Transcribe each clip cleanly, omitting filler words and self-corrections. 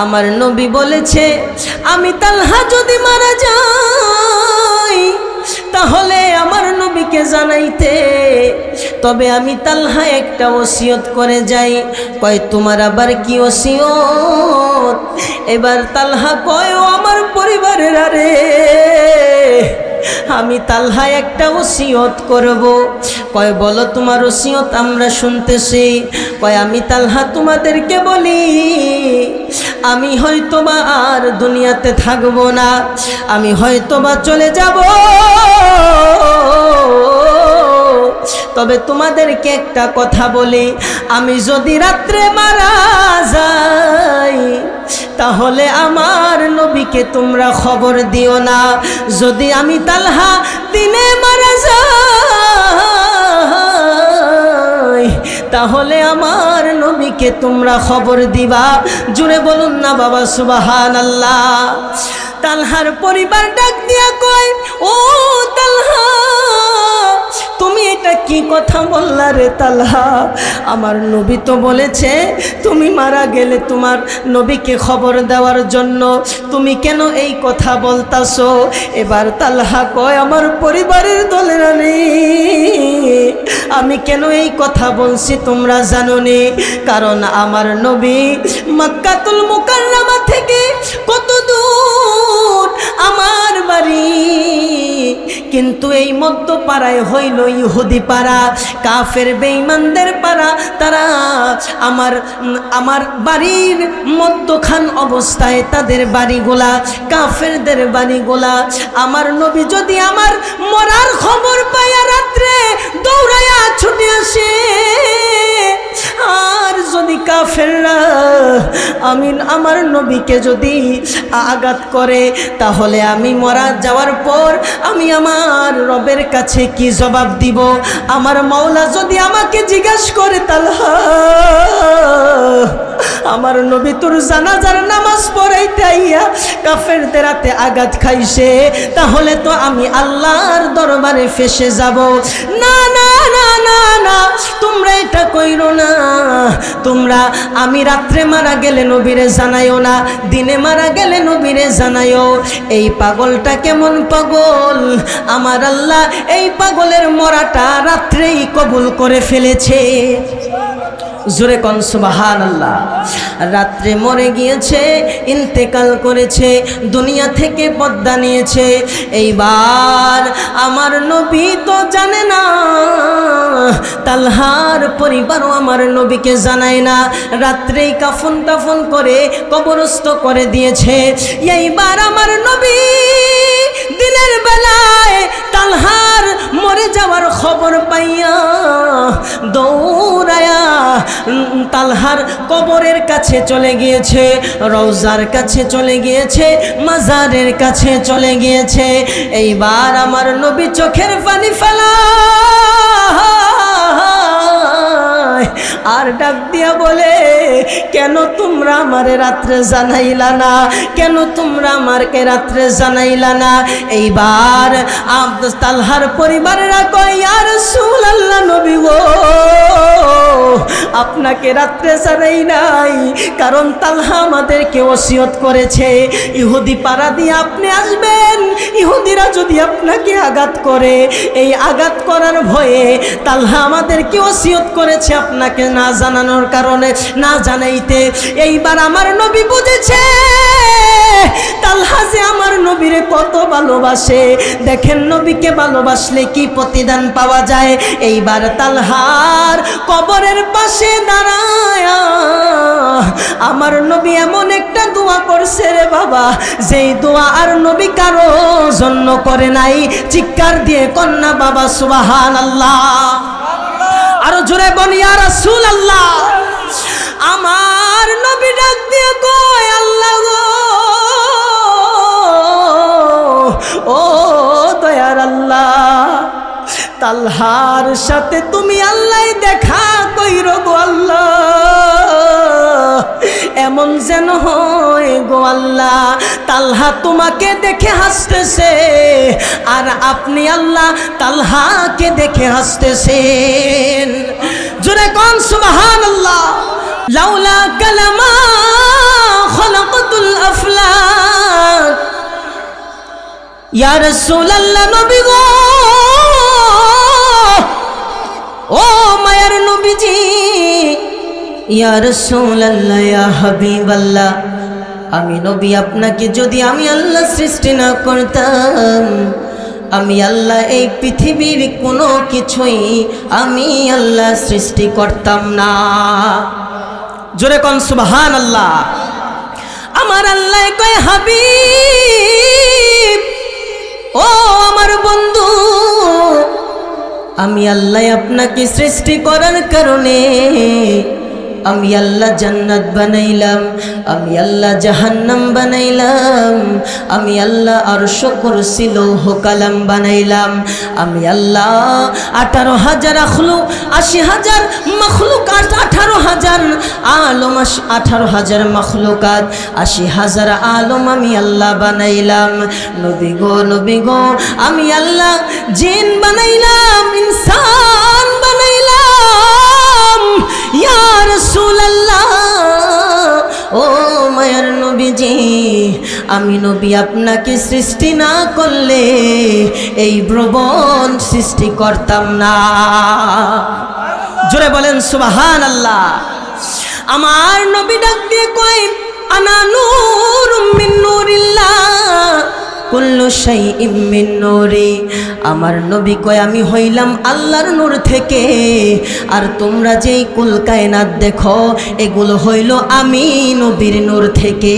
আমার নবী বলেছে আমি তালহা যদি মারা যাই তাহলে আমার নবীকে জানাইতে, তবে আমি তালহা একটা ওসিয়ত করে যাই। কয় তোমার আবার কি ওসিয়ত? এবার তালহা কয় ও আমার পরিবারের আরে আমি তালহা একটা ওসিয়ত করব। কয় বলো তোমার ওসিয়ত আমরা শুনতেছি। কয় আমি তালহা তোমাদেরকে বলি আমি হয়তোবা আর দুনিয়াতে থাকবো না, আমি হয়তোবা চলে যাব, তবে তোমাদেরকে একটা কথা বলি, আমি যদি রাত্রে মারা যাই তাহলে আমার নবীকে তোমরা খবর দিও না। যদি আমি তালহা দিনে মারা যাই তাহলে আমার নবীকে তোমরা খবর দিবা। জুড়ে বলুন না বাবা সুবহানাল্লাহ। তালহার পরিবার ডাক দিয়া কয় ও তালহা তুমি এটা কি কথা বললা রে তালহা? আমার নবী তো বলেছে তুমি মারা গেলে তোমার নবীকে খবর দেওয়ার জন্য, তুমি কেন এই কথা বলতাছো? এবার তালহা কয় আমার পরিবারের দলেরা নেই, আমি কেন এই কথা বলছি তোমরা জানো নি? কারণ আমার নবী মক্কাতুল মুকাররমা থেকে কত দূর আমার বাড়ি, কিন্তু এই মধ্যপাড়ায় হইল ইহুদি পাড়া, কাফের বেঈমানদের পাড়া। তারা আমার বাড়ির মধ্যখান অবস্থায় তাদের বাড়িগুলা, কাফেরদের বাড়িগুলা। আমার নবী যদি আমার মরার খবর পাইয়া রাত্রে দৌড়াইয়া ছুটে আসে, আর যদি কাফেররা আমার নবীকে যদি আঘাত করে, তাহলে আমি মারা যাওয়ার পর আমি আমার রবের কাছে কি জবাব দিব? আমার মাওলা যদি আমাকে জিজ্ঞাসা করে তালহা আমার নবী তোর জানাজার নামাজ পড়াইতে আইয়া কাফেরদের হাতে আঘাত খাইছে, তাহলে তো আমি আল্লাহর দরবারে ফেসে যাব। না না না না না, তোমরা এটা কইরো না। তোমরা আমি রাত্রে মারা গেলে নবীরে জানাইও না, দিনে মারা গেলে নবীরে জানাইও। এই পাগলটা কেমন পাগল! আমার আল্লাহ এই পাগলের মরাটা রাত্রেই কবুল করে ফেলেছে। জোরে কোন সুবহানাল্লাহ। রাত্রে মরে গিয়েছে, ইন্তেকাল করেছে, দুনিয়া থেকে পর্দা নিয়েছে। এইবার আমার নবী তো জানে না, তালহার পরিবারও আমার নবীকে জানায় না, রাত্রেই কাফন টাফন করে কবরস্থ করে দিয়েছে। এইবার আমার নবী দিনের বেলায় তালহার মরে যাওয়ার খবর পাইয়া দৌড়ায়া তালহার কবরের কাছে চলে গিয়েছে, রওজার কাছে চলে গিয়েছে, মাজারের কাছে চলে গিয়েছে। এইবার আমার নবী চোখের পানি ফেলা আর ডাক দিয়া বলে কেন তোমরা আমারে রাত্রে জানাইলা না? কেন তোমরা আমাকে রাত্রে জানাইলা না? এইবার তালহার পরিবারেরা কয় ইয়া রাসূলুল্লাহ নবী গো আপনাকে রাত্রে জানাই নাই, কারণ তালহা আমাদেরকে ওসিয়ত করেছে ইহুদি পাড়া দিয়ে আপনি আসবেন, ইহুদিরা যদি আপনাকে আঘাত করে, এই আঘাত করার ভয়ে তালহা আমাদেরকে ওসিয়ত করেছে আপনাকে না জানানোর কারণে, না জানাইতে। এইবার আমার নবী বুঝেছে তালহা যে আমার নবীরে কত ভালোবাসে। দেখেন নবীকে ভালোবাসলে কি প্রতিদান পাওয়া যায়। এইবার তালহার কবরের পাশে দাঁড়ায় আমার নবী এমন একটা দোয়া করছে রে বাবা, যেই দোয়া আর নবী কারো জন্য করে নাই। চিৎকার দিয়ে কন্যা বাবা সুবহানাল্লাহ। আরো জোরে বল ইয়া রাসূলুল্লাহ। আমার নবী ডাক দিয়ে কয় আল্লাহ গো, ও দয়ার আল্লাহ, তালহার সাথে তুমি আল্লাহ দেখা কইরো গো আল্লাহ, এমন যেন হয় গো আল্লাহ তালহা তোমাকে দেখে হাসতেছে আর আপনি আল্লাহ তালহাকে দেখে হাসতেছেন। জোরে কোন সুবহানাল্লাহ। লাউলা কালামা খলাক ইয়া রাসূলুল্লাহ নবী গো, ও মায়ার নবীজি, ইয়া রাসূলুল্লাহ ইয়া হাবিবাল্লাহ, আমি নবী আপনাকে যদি আমি আল্লাহ সৃষ্টি না করতাম, আমি আল্লাহ এই পৃথিবীর কোনো কিছুই আমি আল্লাহ সৃষ্টি করতাম না। জোরে কোন সুবহানাল্লাহ। আমার আল্লাহ কয় হাবিব, ও আমার বন্ধু, আমি আল্লাহ আপনাকে সৃষ্টি করার কারণে আমি আল্লাহ জান্নাত বানাইলাম, আমি আল্লাহ জাহান্নাম বানাইলাম, আমি আল্লাহ আরশ কুরসি লৌহ কালাম বানাইলাম, আমি আল্লাহ 18,000 আখলুক, 80,000 মখলুকাত, 18,000 আলম, 18,000 মখলুকাত, 80,000 আলম আমি আল্লাহ বানাইলাম। নবী গো, নবী গো, আমি আল্লাহ জিন বানাইলাম, ইনসান বানাইলাম। ইয়া রাসূলুল্লাহ, ও মায়ার নবীজি, আমি নবী আপনাকে সৃষ্টি না করলে এই ভুবন সৃষ্টি করতাম না। জোরে বলেন সুবহানাল্লাহ। আমার নবী ডাক দিয়ে কয় আনা নূরুম মিন নূরিল্লাহ কুল্লু শাইইন মিন নূরি। আমার নবী কয় আমি হইলাম আল্লাহর নূর থেকে, আর তোমরা যেই কুল কায়নাত দেখো এগুলো হইল আমি নবীর নূর থেকে।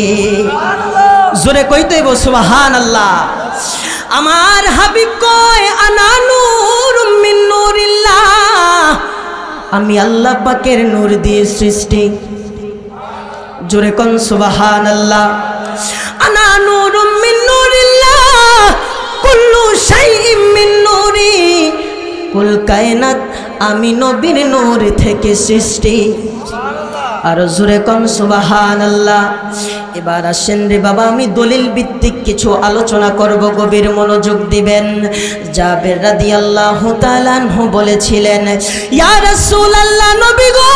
জোরে কইতে হইব সুবহানাল্লাহ। আমার হাবিব কয় আনা নূরুম মিন নূরিল্লাহ, আমি আল্লাহ পাকের নূর দিয়ে সৃষ্টি। জোরে কোন সুবহানাল্লাহ। আনা নূরুম মিন নূরিল্লাহ কুল্লু শাইইন মিন নূরি, কুল কায়নাত আমি নবীর নূর থেকে সৃষ্টি। আর জোরে কোন সুবহানাল্লাহ। এবার আসেন রে বাবা, আমি দলিল ভিত্তিক কিছু আলোচনা করব, গভীর মনোযোগ দিবেন। জাবের রাদিয়াল্লাহু তাআলা আনহু বলেছিলেন, ইয়া রাসূলুল্লাহ নবী গো,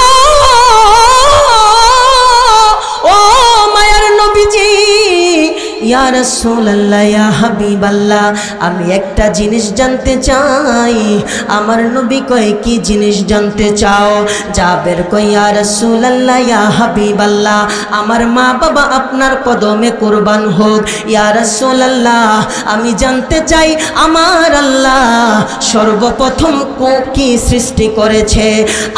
ও মায়ার নবীজি, ইয়া রাসূলুল্লাহ ইয়া হাবিবাল্লাহ, আমি একটা জিনিস জানতে চাই। আমার নবী কয় কি জিনিস জানতে চাও? জাবের কয় ইয়া রাসূলুল্লাহ ইয়া হাবিবাল্লাহ, আমার মা বাবা আপনার কদমে কুরবান হোক। ইয়া রাসূলুল্লাহ, আমি জানতে চাই আমার আল্লাহ সর্বপ্রথম কি সৃষ্টি করেছে?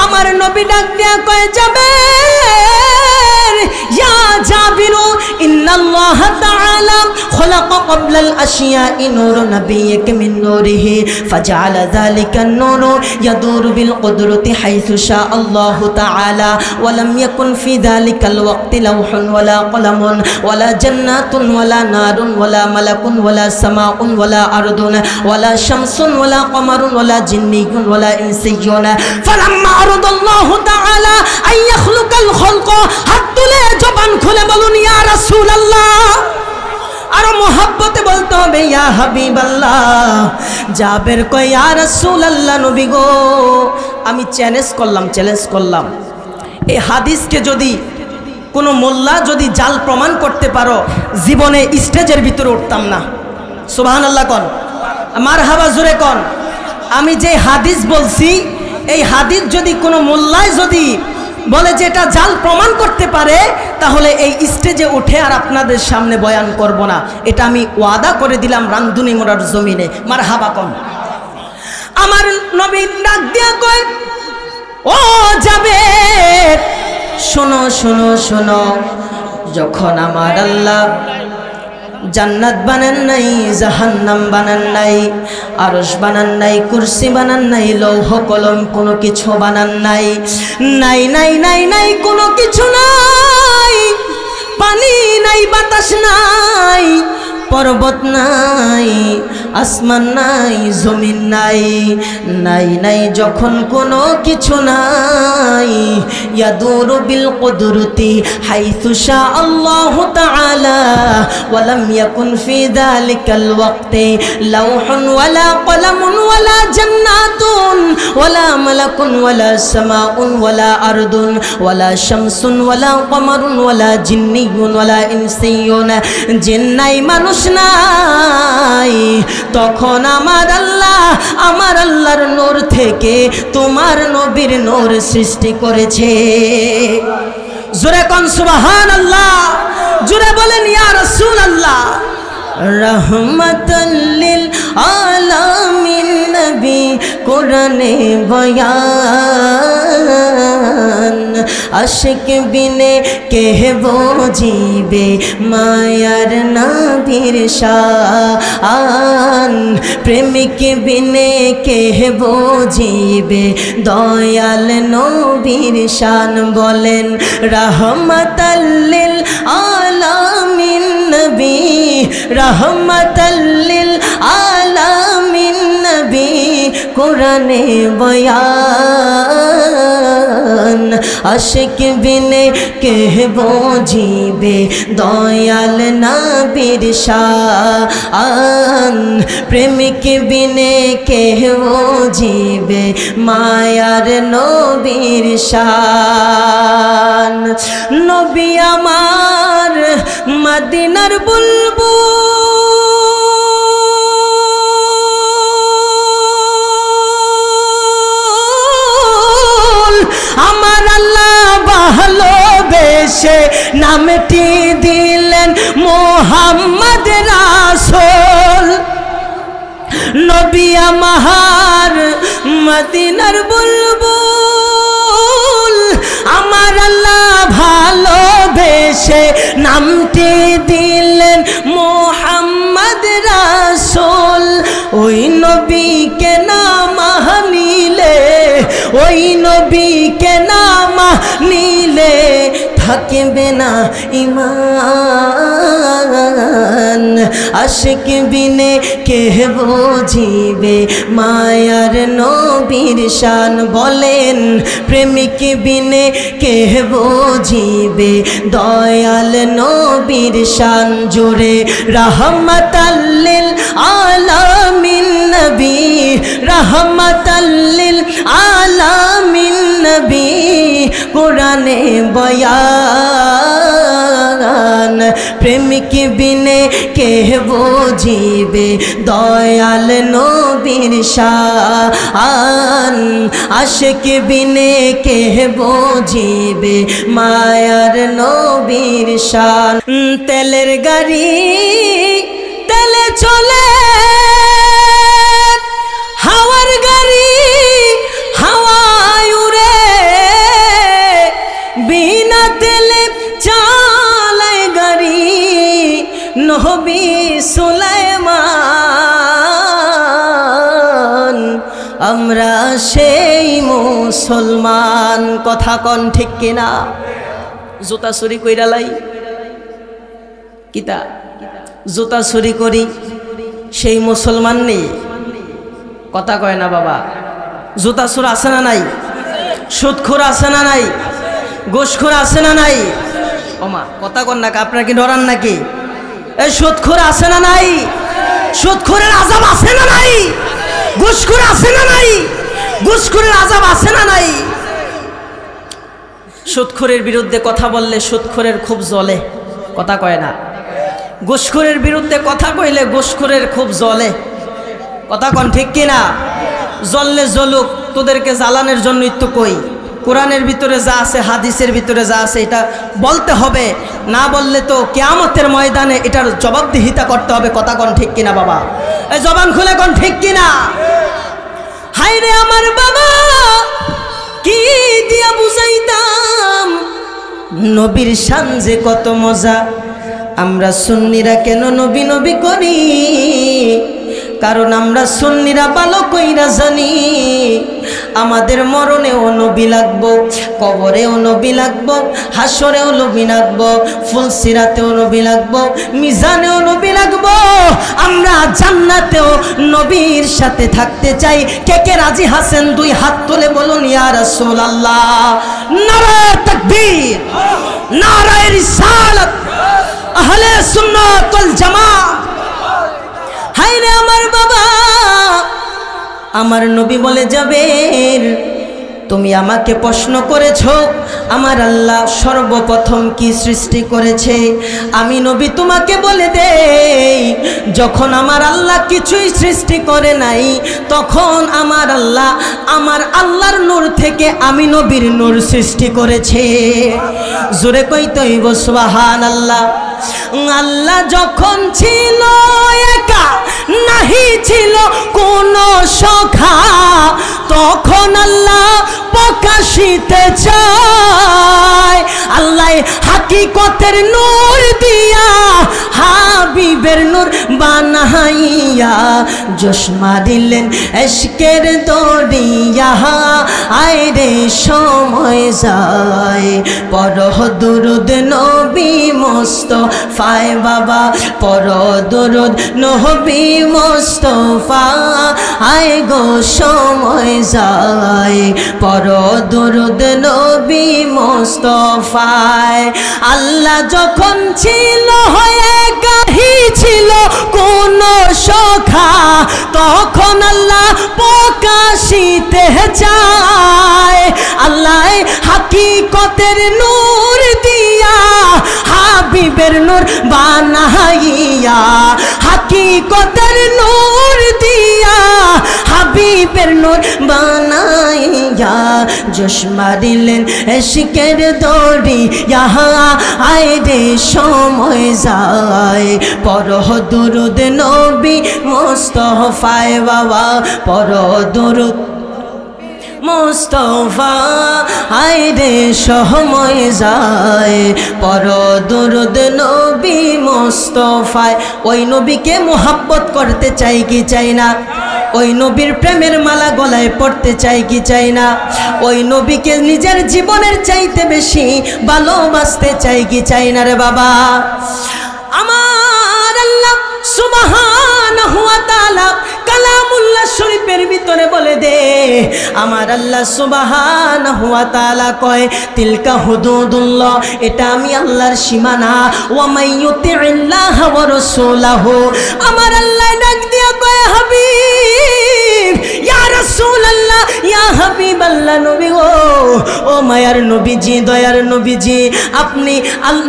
আমার নবী ডাক দিয়া কয় জাবের, ইয়া জাবিরু ইন্নাল্লাহ তাআলা খলাকা ক্বাবলাল আশিয়া'i নূর নাবিয়্যিকা মিন নূরিহি ফাজআলা যালিকান নূরু ইয়াদুরু বিল কুদরতি হাইসু শাআল্লাহু তাআলা ওয়া লাম ইয়াকুন ফি যালিকাল ওয়াক্তি লাওহুন ওয়ালা কলামুন ওয়ালা জান্নাতুন ওয়ালা নারুন ওয়ালা মালাকুন ওয়ালা সামাউন ওয়ালা আরদুন ওয়ালা শামসুন ওয়ালা কমারুন ওয়ালা জিন্নিয়ুন ওয়ালা ইনসিয়ুন ফালাম্মা আরাদাল্লাহু তাআলা আন ইয়াখলুকাল খালকা, হাত তুলে জবান খুলে বলুন ইয়া রাসূলুল্লাহ। আর মোহাব্বতে বলতে হবে ইয়া হাবিবাল্লাহ। জাবের কয় ইয়া রাসূলুল্লাহ নবী গো, আমি চ্যালেঞ্জ করলাম, এই হাদিসকে যদি কোনো মোল্লা যদি জাল প্রমাণ করতে পারো, জীবনে স্টেজের ভিতরে উঠতাম না। সুবহানাল্লাহ কোন, মারহাবা জোরে কোন। আমি যে হাদিস বলছি, এই হাদিস যদি কোনো মোল্লায় যদি বলে যে এটা জাল প্রমাণ করতে পারে, তাহলে এই স্টেজে উঠে আর আপনাদের সামনে বয়ান করব না। এটা আমি ওয়াদা করে দিলাম রামধুনি মোড়ার জমিনে। মারহাবা কোন। আমার নবী ডাক দিয়া কয় ও জাবের, শোনো শোনো শোনো, যখন আমার আল্লাহ জান্নাত বানান নাই, জাহান্নাম বানান নাই, আরশ বানান নাই, কুরসি বানান নাই, লৌহ কলম কোনো কিছু বানান নাই, নাই নাই নাই নাই কোনো কিছু নাই, পানি নাই, বাতাস নাই, পর্বত নাই, আসমান নাই জমিন নাই, নাই নাই যখন কোনো কিছু নাই, ইয়াদুরু বিল কুদরতি হাইথু শা আল্লাহু তাআলা ওয়া লাম ইয়াকুন ফি যালিকাল ওয়াক্তি লাউহুন ওয়ালা কলামুন ওয়ালা জান্নাতুন ওয়ালা মালাকুন ওয়ালা সামাউন ওয়ালা আরদুন ওয়ালা শামসুন ওয়ালা কমারুন ওয়ালা জিন্নিয়ুন ওয়ালা ইনসিয়ুন। জিন নাই মানুষ নাই, তখন আমার আল্লাহর নূর থেকে তোমার নবীর নূর সৃষ্টি করেছে। জোরে কোন সুবহানাল্লাহ, জোরে বলেন ইয়া রাসূলুল্লাহ। রহমাতাল লিল আলামিন নবী কোরআনে বয়ান, আশিক বিনে কে বুঝিবে মায়ার নবীর শান, প্রেমিক বিনে কে বুঝিবে দয়াল নবীর শান। বলেন রহমাতাল লিল আলামিন নবী, রহমাতাল লিল আলামিন নবী কোরআনে বয়ান, আশিক বিনে কে বুঝিবে দয়াল নবীর শান, প্রেমিক বিনে কে বুঝিবে মায়ার নবীর শান। নবী আমার মদিনার বুলবুল, আমার আল্লাহ ভালোবেসে নামটি দিলেন মুহাম্মদ রাসূল। নবী আমার মদিনার বুলবুল, আমার আল্লাহ ভালোবেসে নামটি দিলেন মুহাম্মদ রাসূল। ওই নবীকে না মানিলে, ওই নবীকে না মানিলে থাকবে না ঈমান, আশিক বিনে কে বুঝিবে মায়ার নবীর শান। বলেন প্রেমিক বিনে কে বুঝিবে দয়াল নবীর শান। জোরে রহমাতাল লিল আলামিন নবী, রহমাতাল লিল আলামিন নবী কোরআনে বয়ান, প্রেমিক বিনে কে বুঝিবে দয়াল নবীর শান, আশিক বিনে কে বুঝিবে মায়ার নবীর শান। তেলের গাড়ি তেলে চলে, হাওয়ার গাড়ি হাওয়ায় উড়ে, বিনা তেলে চালায় গাড়ি নবী সুলাইমান। আমরা সেই মুসলমান, কথা কন ঠিক কিনা? জুতা চুরি কইরা লাই কিতা, জুতা চুরি করি সেই মুসলমান নেই, কথা কয় না বাবা। জুতা চোর আছে না নাই? সুদখোর আছে না নাই? ঘুষখোর আছে না নাই? ওমা কথা কন না, আপনারা কি ডরান নাকি? এই সুদখোর আছে না নাই? সুদখোরের আযাব আছে না নাই? ঘুষখোর আছে না নাই? ঘুষখোরের আযাব আছে না নাই? সুদখোরের বিরুদ্ধে কথা বললে সুদখোরের খুব জ্বলে, কথা কয় না। ঘুষখোরের বিরুদ্ধে কথা কইলে ঘুষখোরের খুব জ্বলে, কথা কন ঠিক কিনা? জ্বললে জ্বলুক, তোদেরকে জ্বালানোর জন্যই তো কই। কোরআনের ভিতরে যা আছে, হাদিসের ভিতরে যা আছে, এটা বলতে হবে, না বললে তো কিয়ামতের ময়দানে এটার জবাবদিহিতা করতে হবে, কথা কন ঠিক কিনা বাবা? এই জবান খুলে কন ঠিক কিনা? হায় রে আমার বাবা, কি দিয়া বুঝাইতাম নবীর শান যে কত মজা। আমরা সুন্নিরা কেন নবী নবী করি? কারণ আমরা সুন্নিরা ভালো কইরা জানি আমাদের মরণেও নবী লাগবো, কবরেও নবী লাগবো, হাসরেও নবী লাগবো, ফুলসিরাতেও নবী লাগবো, মিজানেও নবী লাগবো, আমরা জান্নাতেও নবীর সাথে থাকতে চাই। কে কে রাজি হাসেন দুই হাত তুলে বলুন ইয়া রাসূলুল্লাহ। নারায়ে তাকবীর, নারায়ে রিসালাত, আহলে সুন্নাত ওয়াল জামাত। হায়রে আমার বাবা, আমার নবী বলে যাবেন, তুমি আমাকে প্রশ্ন করেছো আমার আল্লাহ সর্বপ্রথম কি সৃষ্টি করেছে। আমি নবী তোমাকে বলে দেই, যখন আমার আল্লাহ কিছুই সৃষ্টি করে নাই, তখন আমার আল্লাহর নূর থেকে আমি নবীর নূর সৃষ্টি করেছে। জোরে কইতে হইব সুবহানাল্লাহ। আল্লাহ যখন ছিল একা, নাহি ছিল কোনো সখা, তখন আল্লাহ প্রকাশিতে চায়। আল্লাহ হাকিকতের নূর দিয়া হাবিবের নূর বানাইয়া চশমা দিলেন ইশকের দরিয়া। আইরে সময় যায়, পড়হ দুরুদ নবী মুস্তাফায় বাবা, পড়হ দুরুদ নবী মুস্তাফা। আয় গো সময় যায়, পড়হ দুরুদ নবী মুস্তাফায়। আল্লাহ যখন ছিল একাই ছিল কোন সখা, তখন আল্লাহ প্রকাশিতে চায়। আল্লাহ হাকিকতের নূর দিয়া হাবিবের নূর বানাইয়া, হাকিকতের নূর দিয়া হাবিবের নূর বানাইয়া চশমা দিলেন ইশকের দরিয়া। আইরে সময় যায়, পড়হ দুরুদ নবী মুস্তাফায় বাবা, পড়হ দুরুদ মুস্তাফা। আইরে সময় যায়, পড়হ দুরুদ নবী মুস্তাফায়। ওই নবীকে মোহাব্বত করতে চাই কি চাই না? ওই নবীর প্রেমের মালা গলায় পড়তে চাই কি চাই না? ওই নবীকে নিজের জীবনের চাইতে বেশি ভালোবাসতে চাই কি চাই না রে বাবা? আমার আল্লাহ সুবহানাহু ওয়া তাআলা কালামুল্লাহ শরীফের ভিতরে বলে দে, আমার আল্লাহ সুবহানাহু ওয়া তাআলা কয় তিলকা হুদুদুল্লাহ, এটা আমি আল্লাহর সীমানা। ওয়া মাইয়ুতিল্লাহ ওয়া রাসূলাহু, আমার আল্লাহ ডাক দিয়া কয় হাবিব ইয়া রাসূলুল্লাহ, ইয়া হাবিবাল্লাহ, নবী ও মায়ার নবীজি, দয়ার নবীজি, আপনি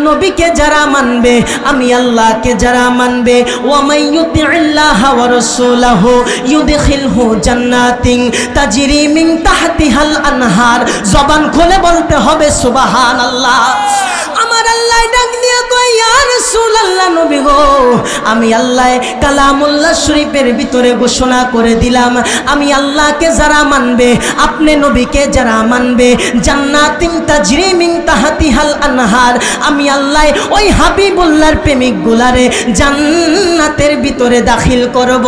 নবীকে যারা মানবে, আমি আল্লাহকে যারা মানবে, ওয়া মাইয়ুতিল্লাহ ওয়া রাসূলাহু ইউদখিলহু জান্নাতিন তাজরি মিন তাহতিহাল আনহার। জবান খুলে বলতে হবে সুবহানাল্লাহ। আমার আল্লাহ ডাক দিয়া কয় ইয়া রাসূলুল্লাহ, নবী গো, আমি আল্লাহ কালামুল্লাহ শরীফের ভিতরে ঘোষণা করে দিলাম, আমি আল্লাহকে যারা মানবে, আপনি নবীকে যারা মানবে, জান্নাতিন তাজরি মিন তাহতিহাল আনহার, আমি আল্লাহ ওই হাবিবুল্লাহর প্রেমিক গুলারে জান্নাতের ভিতরে দাখিল করব।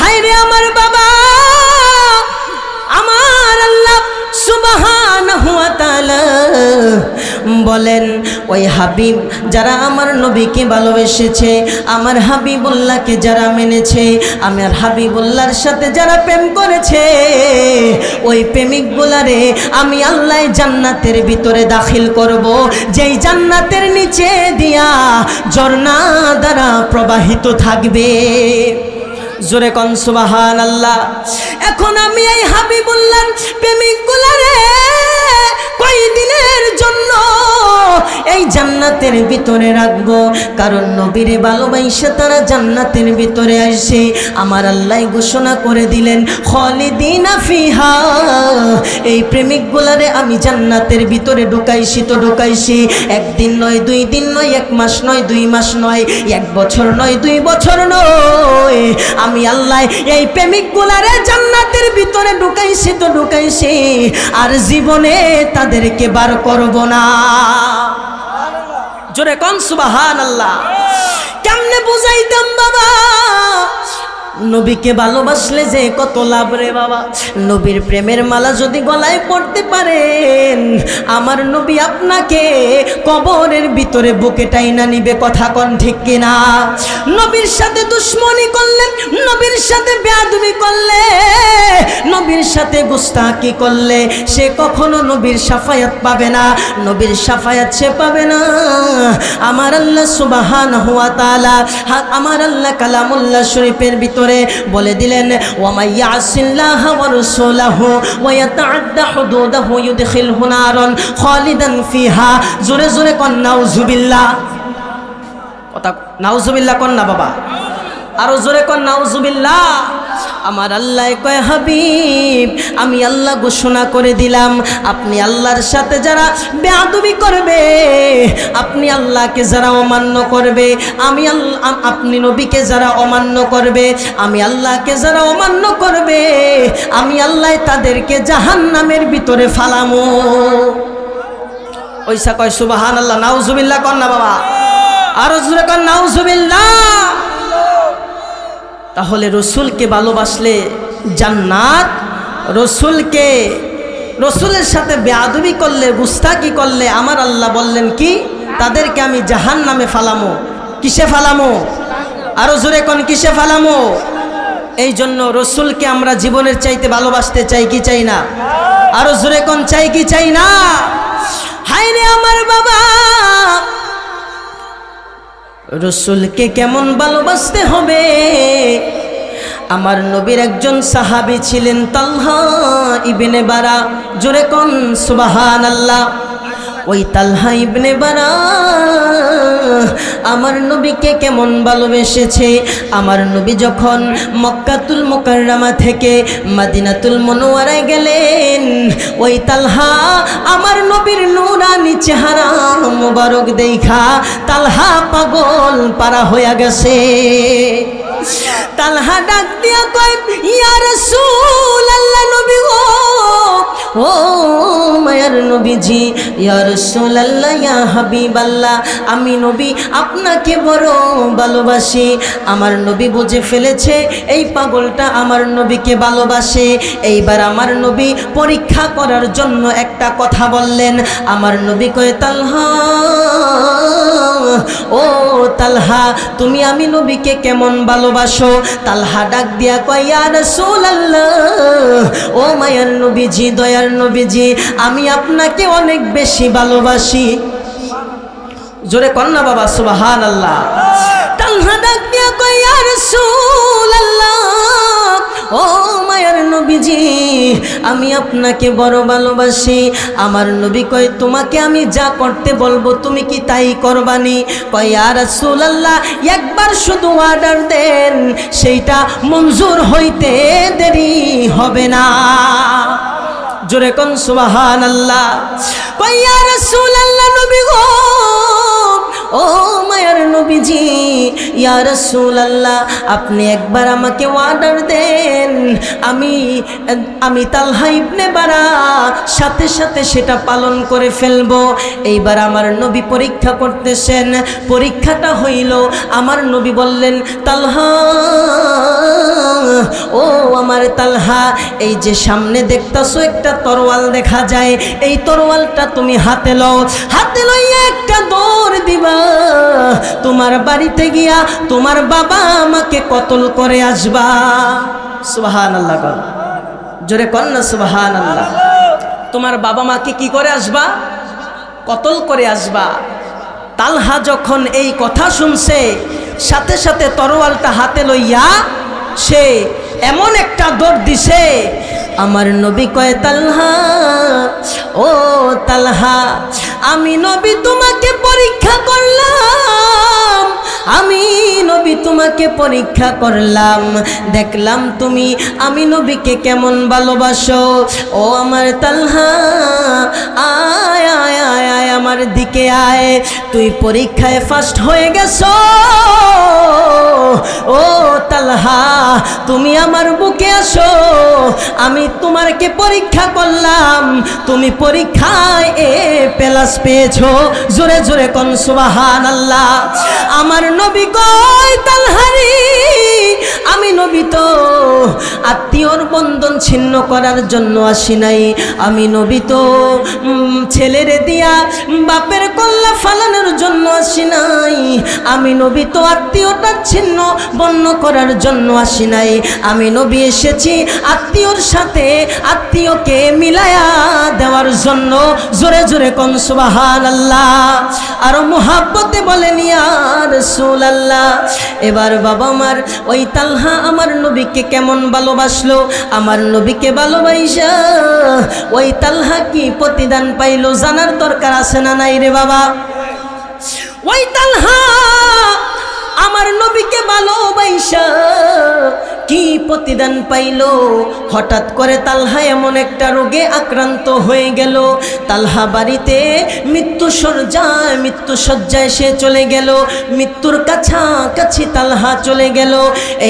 হায়রে আমার বাবা, আমার আল্লাহ সুবহানাহু ওয়া তাআলা বলেন ওই হাবিব যারা আমার নবীকে ভালোবেসেছে, আমার হাবিবুল্লাহকে যারা মেনেছে, আমার হাবিবুল্লাহর সাথে যারা প্রেম করেছে, ওই প্রেমিক গুলারে আমি আল্লাহ জান্নাতের ভিতরে দাখিল করব, যেই জান্নাতের নিচে দিয়া ঝর্ণা দ্বারা প্রবাহিত থাকবে। জোরে কোন সুবহানাল্লাহ। এখন আমি এই হাবিবুল্লাহর প্রেমিক গুলারে কয়দিনের জন্য এই জান্নাতের ভিতরে রাখবো, কারণ নবীরে ভালোবাসে তারা জান্নাতের ভিতরে আসে। আমার আল্লাহ ঘোষণা করে দিলেন খালিদিনা ফিহা, এই প্রেমিক গুলারে আমি জান্নাতের ভিতরে ঢুকাইছি তো ঢুকাইছি, একদিন নয়, 2 দিন নয়, 1 মাস নয়, 2 মাস নয়, 1 বছর নয়, 2 বছর নয়, আমি আল্লাহ এই প্রেমিক গুলারে জান্নাতের ভিতরে ঢুকাইছি তো ঢুকাইছি, আর জীবনে তাদেরকে বার করব না। জোরে কোন সুবহানাল্লাহ। কেমনে বুঝাইতাম বাবা, নবীকে ভালোবাসলে যে কত লাভ রে বাবা। নবীর প্রেমের মালা যদি গলায় পড়তে পারেন, আমার নবী আপনাকে কবরের ভিতরে বুকে টাইনা নিবে, কথা কোন ঠিক কিনা? নবীর সাথে দুশ্মনী করলে, নবীর সাথে বেয়াদবি করলে, নবীর সাথে গুস্তাখি করলে সে কখনো নবীর শাফায়াত পাবে না, নবীর শাফায়াত সে পাবে না। আমার আল্লাহ সুবহানাহু ওয়া তাআলা, আমার আল্লাহ কালামুল্লাহ শরীফের ভিতরে বলে দিলেন, ওয়া মান ইয়াসিল্লাহা ওয়া রাসূলাহু ওয়া ইয়াতাআদ্দা হুদুদাহু ইউদখিলহু নারান খালিদান ফিহা। জোরে জোরে কোন নাউজুবিল্লাহ। কথা নাউজুবিল্লাহ কোন না বাবা, আরো জোরে কোন নাউজুবিল্লাহ। আমার আল্লাহ কয়, হাবিব আমি আল্লাহ ঘোষণা করে দিলাম, আপনি আল্লাহর সাথে যারা বেয়াদবি করবে, আপনি আল্লাহকে যারা অমান্য করবে, আমি আপনি নবীকে যারা অমান্য করবে, আমি আল্লাহকে যারা অমান্য করবে, আমি আল্লাহ তাদেরকে জাহান্নামের ভিতরে ফালামো। ওইসা কয় সুবহানাল্লাহ। নাউজুবিল্লাহ কন না বাবা, আরো জোরে কন নাউজুবিল্লাহ। তাহলে রসুলকে ভালোবাসলে জান্নাত, রসুলের সাথে বেয়াদবি করলে, গুস্তাখি করলে আমার আল্লাহ বললেন কি, তাদেরকে আমি জাহান্নামে ফালামো। কিসে ফালামো? আরো জোরে কোন কিসে ফালামো? এই জন্য রসুলকে আমরা জীবনের চাইতে ভালোবাসতে চাই কি চাই না? আরো জোরে কোন চাই কি চাই না? হায়রে আমার বাবা, রসুলকে কেমন ভালোবাসতে হবে? আমার নবীর একজন সাহাবী ছিলেন তালহা ইবনে বারা। জোরে কোন সুবহানাল্লাহ। ওই তালহা ইবনে বারা আমার নবীকে কেমন ভালোবেসেছে। আমার নবী যখন মক্কাতুল মুকাররমা থেকে মদিনাতুল মুনাওয়ারায় গেলেন, ওই তালহা আমার নবীর নূরানি চেহারা মুবারক দেখা তালহা পাগল পারা হয়ে গেছে। তালহা ডাক দিয়া কয়, ইয়া রাসূলুল্লাহ, নবী গো, ও মায়ার নবীজি, ইয়া রাসূলুল্লাহ, ইয়া হাবিবাল্লাহ, আমি নবী আপনাকে বড় ভালোবাসি। আমার নবী বুঝে ফেলেছে এই পাগলটা আমার নবীকে ভালোবাসে। এইবার আমার নবী পরীক্ষা করার জন্য একটা কথা বললেন। আমার নবী কয়, তালহা, ও তালহা, তুমি আমি নবীকে কেমন ভালোবাসো? তালহা ডাক দিয়া কয়, ইয়া রাসূলুল্লাহ, ও মায়ার নবীজি, দয়ার নবীজি, আমি আপনাকে অনেক বেশি ভালোবাসি। জোরে কর না বাবা সুবহানাল্লাহ। তালহা ডাক দিয়া কয়, ইয়া রাসূলুল্লাহ, ও মায়ার নবীজি, আমি আপনাকে বড় ভালোবাসি। আমার নবী কয়, তোমাকে আমি যা করতে বলবো তুমি কি তাই করবানি? কয়, ইয়া রাসূলুল্লাহ, একবার শুধু অর্ডার দেন, সেইটা মঞ্জুর হইতে দেরি হবে না। জোরে কোন সুবহানাল্লাহ। কয়, ইয়া রাসূলুল্লাহ, নবী গো, ও মায়ার নবীজি, ইয়া রাসূলুল্লাহ, আপনি একবার আমাকে অর্ডার দেন, আমি তালহা ইবনে বারা সাথে সাথে সেটা পালন করে ফেলবো। এইবার আমার নবী পরীক্ষা করতেছেন। পরীক্ষাটা হইল, আমার নবী বললেন, তালহা, ও আমার তালহা, এই যে সামনে দেখতাছো একটা তরোয়াল দেখা যায়, এই তরোয়ালটা তুমি হাতে লও, হাতে লইয়া একটা দৌড় দিবা, তোমার বাড়িতে গিয়া তোমার বাবা আমাকে কতল করে আসবা। সুবহানাল্লাহ, জোরে কর না সুবহানাল্লাহ। তোমার বাবা মাকে কি করে আসবা? কতল করে আসবা। তালহা যখন এই কথা শুনছে, সাথে সাথে তরোয়ালটা হাতে লইয়া সে এমন একটা দৌড় দিছে। আমার নবী কয়, তালহা, ও তালহা, আমি নবী তোমাকে পরীক্ষা করলাম, আমি নবী তোমাকে পরীক্ষা করলাম, দেখলাম তুমি আমি নবীকে কেমন ভালোবাসো। ও আমার তালহা, আয় আয় আয় আয় আমার দিকে আয়, তুই পরীক্ষায় ফার্স্ট হয়ে গেছো। ও তালহা, তুমি আমার বুকে আসো, আমি তোমাকে পরীক্ষা করলাম, তুমি পরীক্ষায় A+ পেয়েছো। জোরে জোরে কোন সুবহানাল্লাহ। আমার নবী কয়, তালহারি, আমি নবী তো আত্মীয়র বন্ধন ছিন্ন করার জন্য আসি নাই, আমি নবী তো ছেলেরে দিয়া বাপের কল্লা ফালানোর জন্য আসি নাই, আমি নবী তো আত্মীয়টা ছিন্ন বন্ধ করার জন্য আসি নাই, আমি নবী এসেছি আত্মীয়র সাথে আত্মীয়কে মিলায়া দেওয়ার জন্য। জোরে জোরে কোন সুবহানাল্লাহ, আর মুহাব্বতে বলেন ইয়া রাসূলুল্লাহ। এবার বাবা আমার ওই তালহা আমার নবীকে কেমন ভালোবাসলো, আমার নবীকে ভালোবাসা ওই তালহা কি প্রতিদান পাইলো জানার দরকার আছে না নাই রে বাবা? ওই তালহা আমার নবীকে ভালোবাসা কি প্রতিদান পাইল? হঠাৎ করে তালহা এমন একটা রোগে আক্রান্ত হয়ে গেল, তালহা বাড়িতে মৃত্যু শয্যায় সে চলে গেল, মৃত্যুর কাছাকাছি তালহা চলে গেল।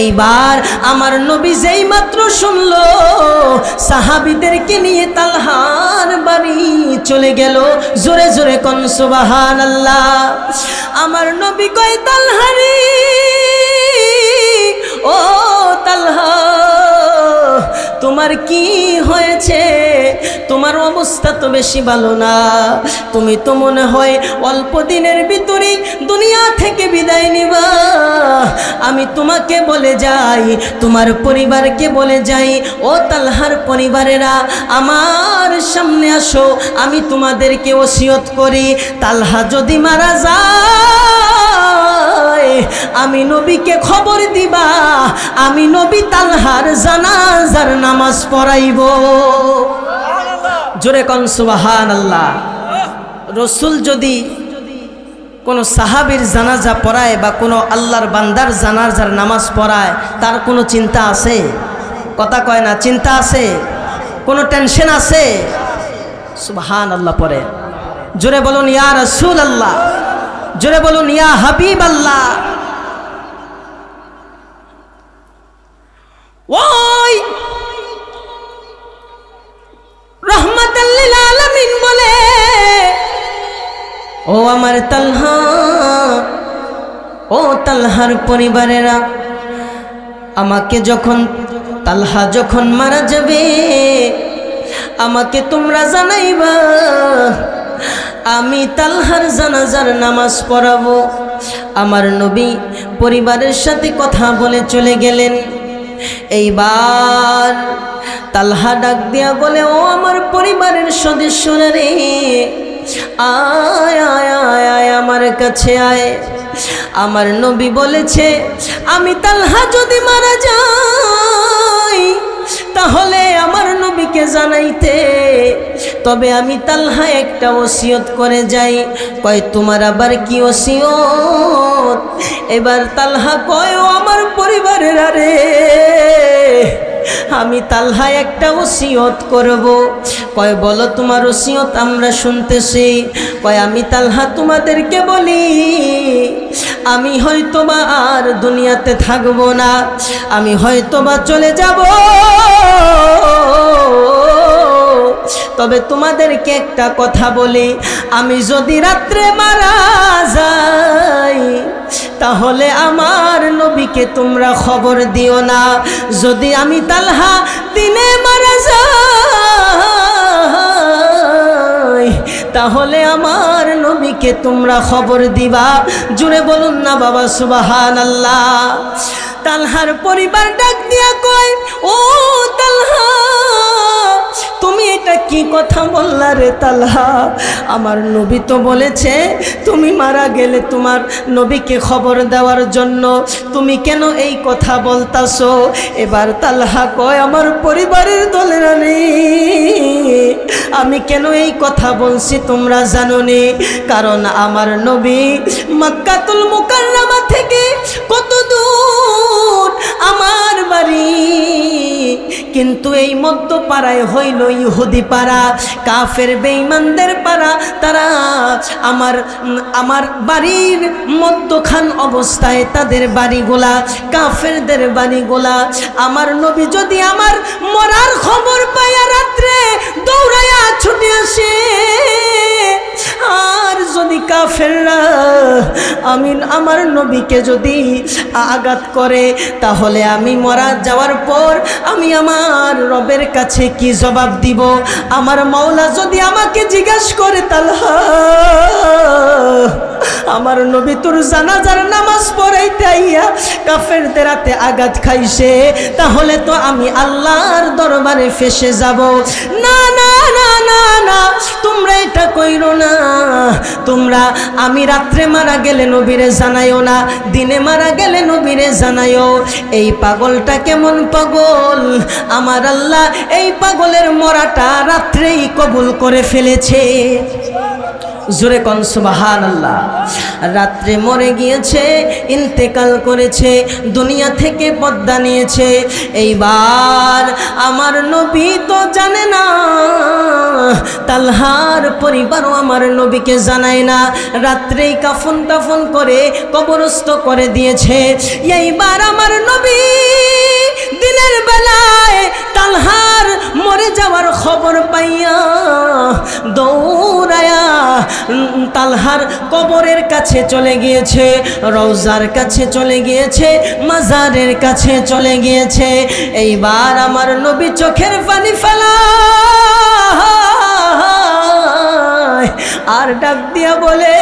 এইবার আমার নবী যেই মাত্র শুনলো সাহাবীদেরকে নিয়ে তালহার বাড়ি চলে গেল। জোরে জোরে কোন সুবহানাল্লাহ। আমার নবী কয় তালহারি, ও তালহা তোমার কি হয়েছে? তোমার অবস্থা তো বেশি ভালো না, তুমি তো মনে হয় অল্প দিনের ভিতরেই দুনিয়া থেকে বিদায় নিবা। আমি তোমাকে বলে যাই, তোমার পরিবারকে বলে যাই, ও তালহার পরিবারেরা আমার সামনে আসো, আমি তোমাদেরকে ওসিয়ত করি, তালহা যদি মারা যায় আমি নবীকে খবর দিবা, আমি নবী তালহার জানাজার নামাজ পড়াইব। জোরে কোন সুবহানাল্লাহ। রসুল যদি কোনো সাহাবীর জানাজা পড়ায় বা কোনো আল্লাহর বান্দার জানাজার নামাজ পড়ায়, তার কোনো চিন্তা আছে? কথা কয় না, চিন্তা আছে? কোনো টেনশন আছে? সুবহানাল্লাহ পড়ে। জোরে বলুন ইয়া রাসূলুল্লাহ, জোরে বলুন ইয়া হাবিবাল্লাহ। ওই রহমাতাল লিল আলামিন বলে, ও আমার তালহা, ও তালহার পরিবারেরা, আমাকে যখন তালহা যখন মারা যাবে আমাকে তোমরা জানাইবা, আমি তালহার জানাজার নামাজ পড়াবো। আমার নবী পরিবারের সাথে কথা বলে চলে গেলেন। এইবার তালহা ডাক দিয়া বলে, ও আমার পরিবারের সদস্যরা রে, আয় আয় আয় আয় আমার কাছে আয়। আমার নবী বলেছে আমি তালহা যদি মারা যাই তাহলে আমার নবীকে জানাইতে, তবে আমি তালহা একটা ওসিয়ত করে যাই। কয় তোমার আবার কি ওসিয়ত? এবার তালহা কয়, ও আমার পরিবারের আরে, আমি তালহা একটা ওসিয়ত করব। কয় বলো তোমার ওসিয়ত আমরা শুনতেছি। কয় আমি তালহা তোমাদেরকে বলি, আমি হয়তোবা আর দুনিয়াতে থাকবো না, আমি হয়তোবা চলে যাব, তবে তোমাদেরকে একটা কথা বলি, আমি যদি রাত্রে মারা যাই তাহলে আমার নবীকে তোমরা খবর দিও না, যদি আমি তালহা দিনে মারা যাই তাহলে আমার নবীকে তোমরা খবর দিবা। জুড়ে বলুন না বাবা সুবহানাল্লাহ। তালহার পরিবার ডাক দিয়া কয়, ও তালহা তুমি এটা কি কথা বললা রে তালহা? আমার নবী তো বলেছে তুমি মারা গেলে তোমার নবীকে খবর দেওয়ার জন্য, তুমি কেন এই কথা বলতাছো? এবার তালহা কয়, আমার পরিবারের দলেরা নেই, আমি কেন এই কথা বলছি তোমরা জানো নি? কারণ আমার নবী মক্কাতুল মুকাররমা থেকে কত দূর আমার বাড়ি, কিন্তু এই মধ্য পাড়ায় হইল ইহুদি পাড়া, কাফের বেঈমানদের পাড়া। তারা আমার বাড়ির মধ্যখান অবস্থায় তাদের বাড়িগুলা, কাফেরদের বাড়িগুলা। আমার নবী যদি আমার মরার খবর পাইয়া রাত্রে দৌড়াইয়া ছুটে আসে, আর যদি কাফেররা আমার নবীকে যদি আঘাত করে, তাহলে আমি মারা যাওয়ার পর আমি আমার রবের কাছে কি জবাব দিব? আমার মাওলা যদি আমাকে জিজ্ঞাসা করে, তালহা আমার নবী তোর জানাজার নামাজ পড়াইতে আইয়া কাফেরদের হাতে আঘাত খাইছে, তাহলে তো আমি আল্লাহর দরবারে ফেসে যাব। না না না না না, তোমরা এটা কইরো না। তোমরা আমি রাত্রে মারা গেলে নবীরে জানাইও না, দিনে মারা গেলে নবীরে জানাইও। এই পাগলটা কেমন পাগল, আমার আল্লাহ এই পাগলের মরাটা রাত্রেই কবুল করে ফেলেছে। জোরে কোন সুবহানাল্লাহ। রাত্রে মরে গিয়েছে, ইন্তেকাল করেছে, দুনিয়া থেকে পর্দা নিয়েছে। এইবার আমার নবী তো জানে না, তালহার পরিবারও আমার নবীকে জানায় না। রাত্রেই কাফন টাফন করে কবরস্থ করে দিয়েছে। এইবার আমার নবী দিনের বেলায় তালহার মরে যাওয়ার খবর পাইয়া দৌড়ায়া তালহার কবরের কাছে চলে গিয়েছে, রওজার কাছে চলে গিয়েছে, মাজারের কাছে চলে গিয়েছে। এইবার আমার নবী চোখের পানি ফেলা আর ডাক দিয়া বলে,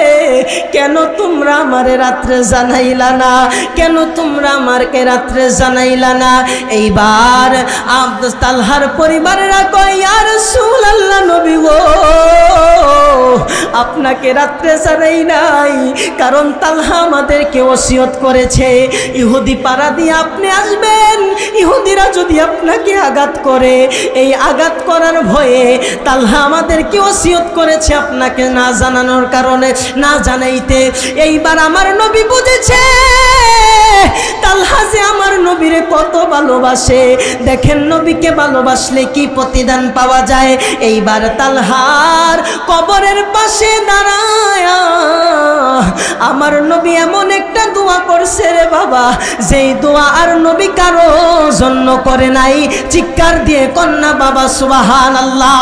কেন তোমরা আমারে রাত্রে জানাইলা না? কেন তোমরা আমাকে রাত্রে জানাইলা না? এইবার তালহার পরিবারেরা কয়, ইয়া রাসূলুল্লাহ, নবী গো আপনাকে রাত্রে জানাই নাই, কারণ তালহা আমাদেরকে ওসিয়ত করেছে ইহুদি পাড়া দিয়ে আপনি আসবেন, ইহুদিরা যদি আপনাকে আঘাত করে, এই আঘাত করার ভয়ে তালহা আমাদেরকে ওসিয়ত করেছে আপনাকে না জানানোর কারণে, না জানাইতে। এইবার আমার নবী বুঝেছে তালহা যে আমার নবীরে কত ভালোবাসে। দেখেন নবীকে ভালোবাসলে কি প্রতিদান পাওয়া যায়। এইবার তালহার কবরের পাশে দাঁড়ায় আমার নবী এমন একটা দোয়া করছে রে বাবা, যেই দোয়া আর নবী কারো জন্য করে নাই। চিৎকার দিয়ে কন্যা বাবা সুবহানাল্লাহ।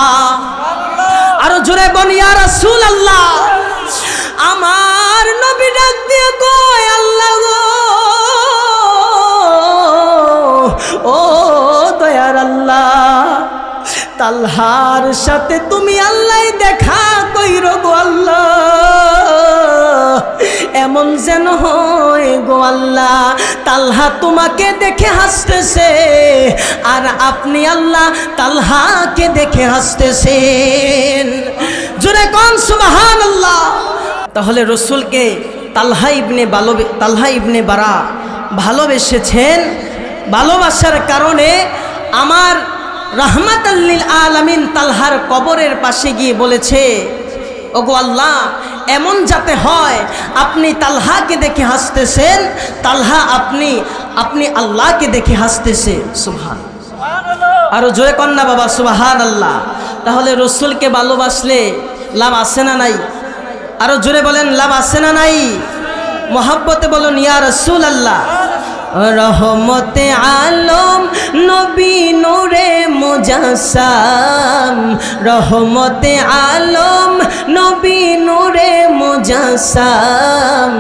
আরো জোরে বল ইয়া রাসূলুল্লাহ। আমার নবী ডাক দিয়ে কয়, আল্লাহ গো, ও দয়ার আল্লাহ, তালহার সাথে তুমি আল্লাহ দেখা কইরো গো আল্লাহ, এমন যেন হয় গো আল্লাহ তালহা তোমাকে দেখে হাসতেছে আর আপনি আল্লাহ তালহাকে দেখে হাসতেছেন। জোরে কোন সুবহানাল্লাহ। তাহলে রসুলকে তালহা ইবনে বারা ভালোবেসেছেন। ভালোবাসার কারণে আমার রাহমাতাল লিল আলামিন তালহার কবরের পাশে গিয়ে বলেছে, ওগো আল্লাহ, এমন যাতে হয় আপনি তালহাকে দেখে হাসতেছেন, তালহা আপনি আল্লাহকে দেখে হাসতেছে। সুবহানাল্লাহ। আরো জোরে কন্যা বাবা সুবহানাল্লাহ। তাহলে রসুলকে ভালোবাসলে লাভ আছে না নাই? আরো জোরে বলেন, লাভ আছে না নাই? মোহাব্বতে বলুন ইয়া রাসূলুল্লাহ। রহমতে আলম নবী নূরে মুজাসসাম, রহমতে আলম নবী নূরে মুজাসসাম,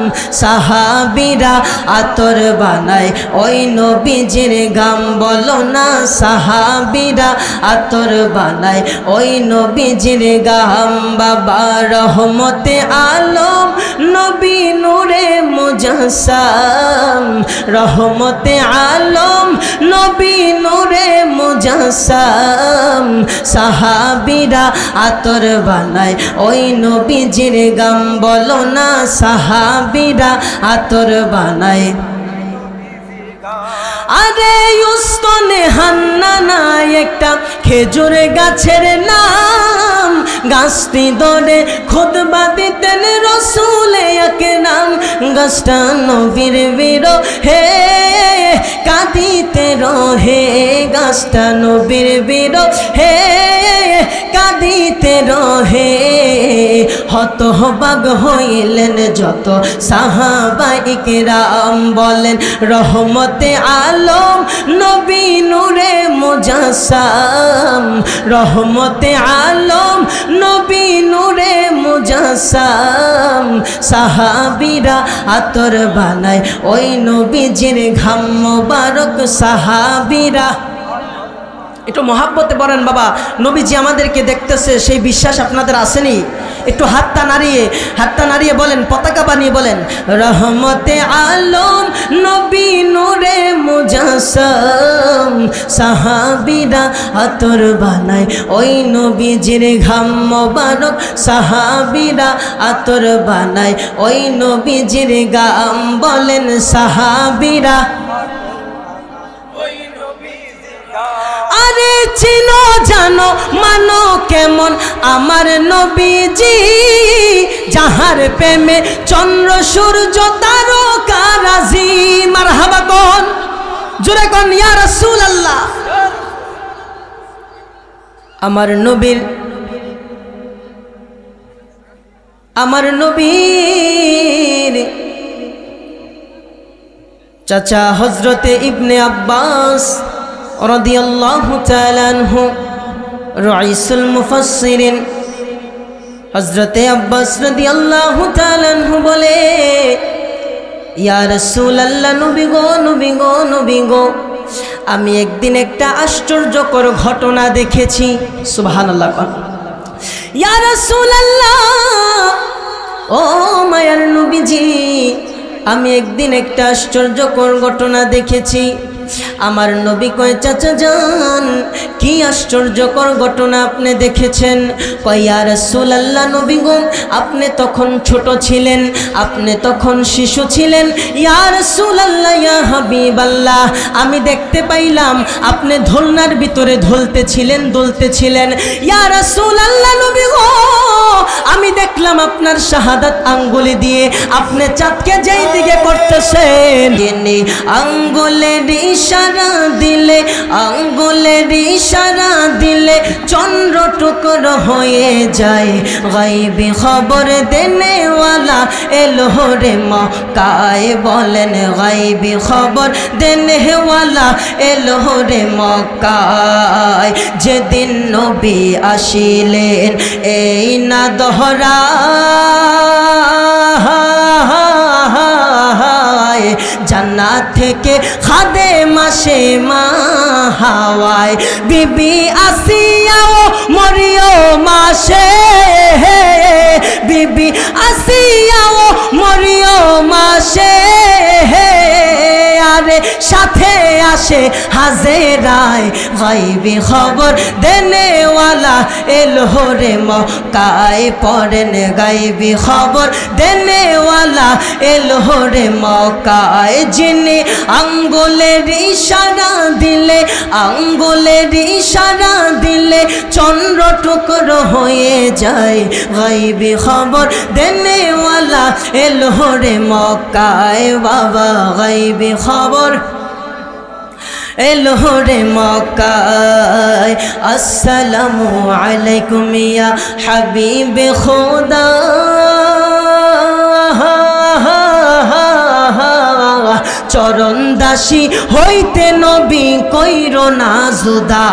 সাহাবীরা আতর বানায় ওই নবীজির গাম, বলো না সাহাবীরা আতর বানায় ওই নবীজির গাম। বাবা রহমতে আলম নবী নূরে মুজাসসাম, রহমতে আলম নবী নূরে মুজাসসাম, সাহাবীরা আতর বানায় ওই নবীজির গাম, বলো না সাহাবীরা আতর বানায়। আরে উস্তনে হান্নানা একটা খেজুর গাছের নাম, গাছটি ধরে খুতবা দিতেন রসুলে আকরাম, গাছটা নবীর বিরহে কাঁদিতে রহে, গাছটা নবীর বিরহে কাঁদিতে রহে। হতবাক হইলেন যত সাহাবায়ে কেরাম। বলেন রহমতে আলম নবী নূরে মুজাসসাম, রহমতে আলম নবী নূরে মুজাসসাম। সাহাবীরা আতর বানায় ওই নবীজির ঘাম মোবারক। সাহাবীরা একটু মহাব্বতে বলেন বাবা, নবীজি আমাদেরকে দেখতেছে, সেই বিশ্বাস আপনাদের আসেনি? একটু হাতটা নাড়িয়ে বলেন, পতাকা বানিয়ে বলেন রহমতে আলম নবী নূরে মুজাসসাম। সাহাবীরা আতর বানায় ওই নবীজির ঘাম মোবারক। সাহাবীরা আতর বানায় ওই নবীজির গাম। বলেন সাহাবীরা আরে চিনো জানো মানো কেমন আমার নবীজি, যাহার প্রেমে চন্দ্র সূর্য তারকা রাজি। মারহাবা কোন, জোরে কোন ইয়া রাসূলুল্লাহ। আমার নবীর চাচা হযরতে ইবনে আব্বাস রাদিয়াল্লাহু তাআলা আনহু রাইসুল মুফাসসিরিন হযরতে আব্বাস রাদিয়াল্লাহু তাআলা আনহু বলে, ইয়া রাসূলুল্লাহ, নবী গো, আমি একদিন একটা আশ্চর্যকর ঘটনা দেখেছি। সুবহানাল্লাহ। ইয়া রাসূলুল্লাহ, ও মায়ার নবীজি, আমি একদিন একটা আশ্চর্যকর ঘটনা দেখেছি। আমার নবী কয়, চাচা যান, কি আশ্চর্যকর ঘটনা আপনি দেখেছেন? কয়, ইয়া রাসূলুল্লাহ, নবী গো, আপনি তখন ছোট ছিলেন, আপনি তখন শিশু ছিলেন। ইয়া রাসূলুল্লাহ, ইয়া হাবিবাল্লাহ, আমি দেখতে পাইলাম আপনি দোলনার ভিতরে দুলতেছিলেন। ইয়া রাসূলুল্লাহ, নবী গো, আমি দেখলাম আপনার শাহাদাত আঙ্গুলে দিয়ে আপনি চাঁদকে যেই দিকে করতেছেন, আঙ্গুলের ইশারা দিলে চন্দ্র টুকরো হয়ে যায়। গায়বী খবর দেনেওয়ালা এলো রে মক্কায়। বলেন গায়বী খবর দেনেওয়ালা এলো রে মক্কায়। যেদিন নবী আসিলেন এই না দহরা, জান্নাত থেকে খাদেমা সে মা হাওয়ায়। বিবি আসিয়া ও মরিয়ম আসে, বিবি আসিয়া ও মরিয়ম আসে, আরে সাথে আসে হাজেরায়। গায়বী খবর দেনেওয়ালা এলো রে মক্কায়। পড়েন গায়বী খবর দেনেওয়ালা এলো রে মক্কায়। যিনি আঙ্গুলের ইশারা দিলে চন্দ্র টুকরো হয়ে যায়। গায়বী খবর দেনেওয়ালা এলো রে মক্কায়। বাবা গায়বী খবর এলো রে মক্কায়। আসসালামু আলাইকুম ইয়া হাবিবে খোদা, চরণ দাসী হইতে নবী কইরো না জুদা।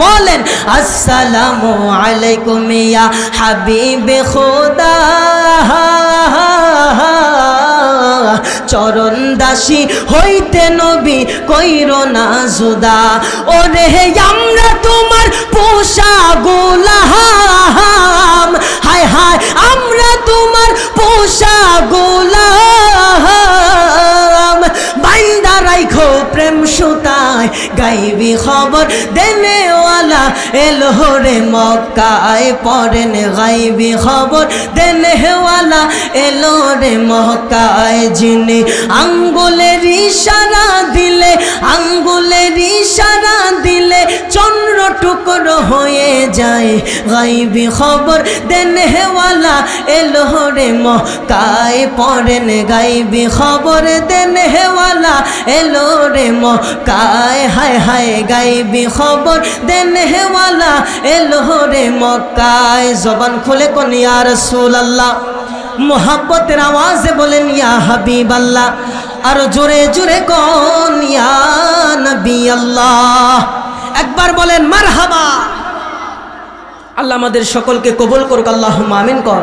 বলেন আসসালামু আলাইকুম ইয়া হাবিবে খোদা, চরণ দাসী হইতে নবী কইরো না জুদা। ওরে আমরা তোমার পোষা গোলাম, হায় হায় আমরা তোমার পোষা গোলাম। বাইন্দা রাইখো প্রেম সুতায়। গায়বী খবর দেনেওয়ালা এলো রে মক্কায়। পড়েন গায়বী খবর দেনেওয়ালা এলো রে মক্কায়। যিনি আঙ্গুলের ইশারা দিলে পড়লে চন্দ্র টুকরো হয়ে যায়। গাইবি খবর দেনে ওয়ালা এলো রে মক্কায় পড়েন, গাইবি খবর দেনে ওয়ালা এলো রে মক্কায়। হায় হায় গাইবি খবর দেনে ওয়ালা এলো রে মক্কায়। জবান খুলে কোন ইয়া রাসূলুল্লাহ, মোহাব্বতের আওয়াজে বলেন ইয়া হাবিবাল্লাহ, আর জোরে জোরে কোন ইয়া নবী আল্লাহ। একবার বলেন মারহাবা। আল্লাহ আমাদের সকলকে কবুল করুক, আল্লাহুম্মা আমিন কর।